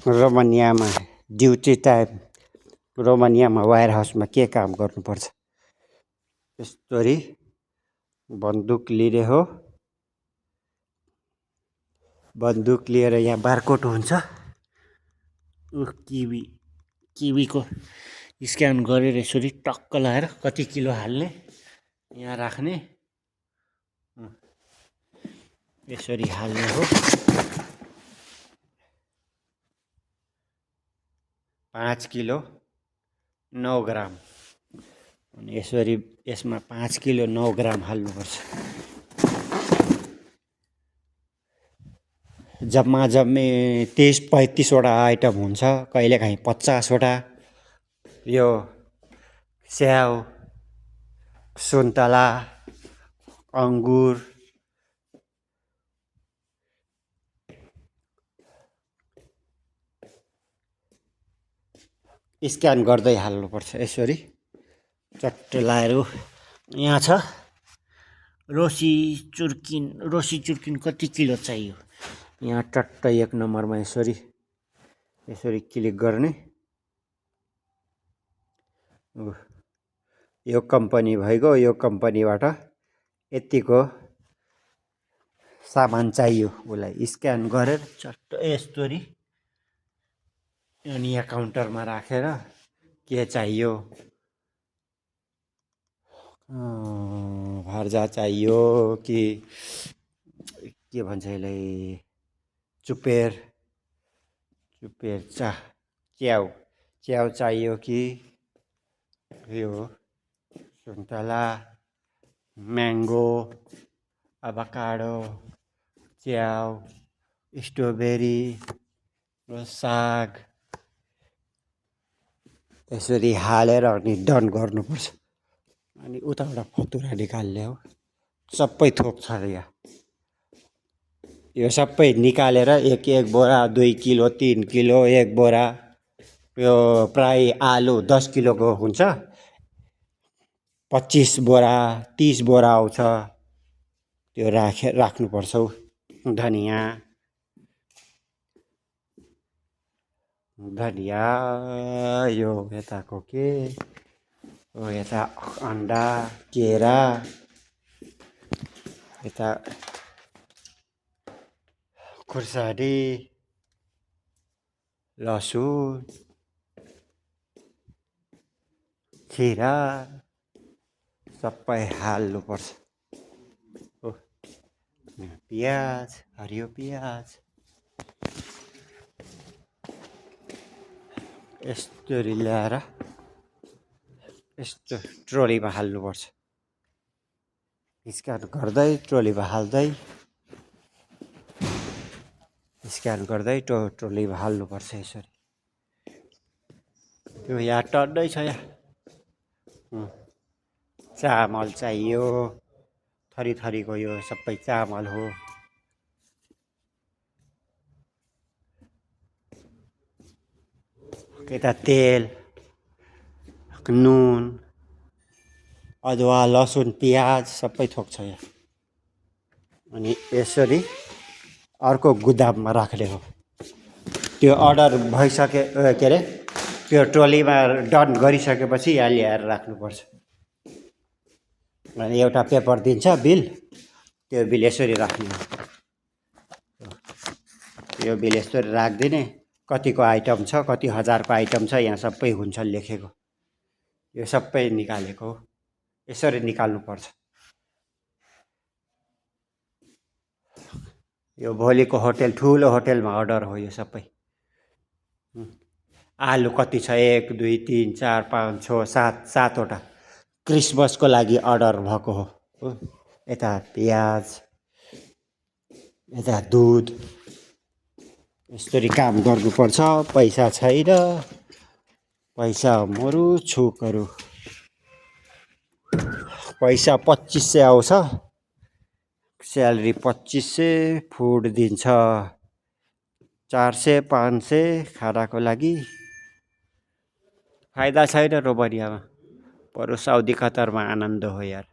रोमानियामा duty time रोमानियामा wire हाउसमा के काम गर्नुपर्छ। यसरी बन्दुक लिने हो। बन्दुक लिएर यहाँ बारकोड हुन्छ। किवीको स्क्यान गरेर यसरी टक्क लाएर कति किलो हाल्ने यहाँ राख्ने यसरी हाल्ने हो। 5 किलो 9 ग्राम अनि यसरी यसमा 5 किलो 9 ग्राम हाल्नुपर्छ। जम्मा जम्मी 30-35 वटा आइटम हुन्छ, कहिलेकाहीँ 50 वटा। यो स्याउ, सुन्तला, अङ्गुर, स्क्यान गर्दै हाल्नुपर्छ। यसरी चट्ट लाएर यहाँ छ रोसी चुर्किन कति किलो चाहियो। यहाँ टट्ट 1 नम्बरमा यसरी क्लिक गर्ने। यो कम्पनी भइगयो। यो कम्पनीबाट यतिको सामान चाहियो उसलाई स्क्यान गरेर चट्ट यसरी अनि यहाँ काउन्टरमा राखेर के चाहियो, भर्जा चाहियो कि के भन्छ यसलाई, चुपेर च्याउ चाहियो कि यो सुन्तला, म्याङ्गो, अभाकाडो, च्याउ, स्ट्रबेरी र साग यसरी हालेर अनि डन गर्नुपर्छ। अनि उताबाट फतुरा निकाल्ने हो। सबै थोक छ यहाँ। यो सबै निकालेर एक बोरा 2 किलो 3 किलो 1 बोरा। यो प्राय आलु 10 किलोको हुन्छ, 25 बोरा 30 बोरा आउँछ। त्यो राख्नुपर्छ। धनिया यो यताको के यता अन्डा, केरा, यता खुर्सानी, लसुन, खिरा सबै हाल्नुपर्छ। प्याज, हरियो प्याज यसरी ल्याएर यस्तो ट्रोलीमा हाल्नुपर्छ। स्क्यान गर्दै ट्रोलीमा हाल्दै ट्रोलीमा हाल्नुपर्छ। यसरी यो यहाँ टन्नै छ। यहाँ चामल चाहियो, थरीको यो सबै चामल हो। यता तेल, नुन, अदुवा, लसुन, प्याज सबै थोक छ यहाँ। अनि यसरी अर्को गुदाममा राख्ने हो। त्यो अर्डर भइसके के अरे त्यो ट्रोलीमा डन गरिसकेपछि यहाँ ल्याएर राख्नुपर्छ। अनि एउटा पेपर दिन्छ बिल, त्यो बिल यसरी राख्ने हो। यो बिल यसरी राखिदिने। कतिको आइटम छ, कति हजारको आइटम छ, यहाँ सबै हुन्छ लेखेको। यो सबै निकालेको हो। यसरी निकाल्नुपर्छ। यो भोलिको होटेल, ठुलो होटेलमा अर्डर हो यो सबै। आलु कति छ 1 2 3 4 5 6 7 वटा क्रिसमसको लागि अर्डर भएको हो। यता प्याज, यता दुध यसरी काम गर्नुपर्छ। पैसा छैन, पैसा मरु छुकहरू। पैसा 2500 आउँछ, स्यालेरी 2500, फुड दिन्छ 400 500 खानाको लागि। फाइदा छैन रोमानियामा, बरु साउदी कतारमा आनन्द हो यार।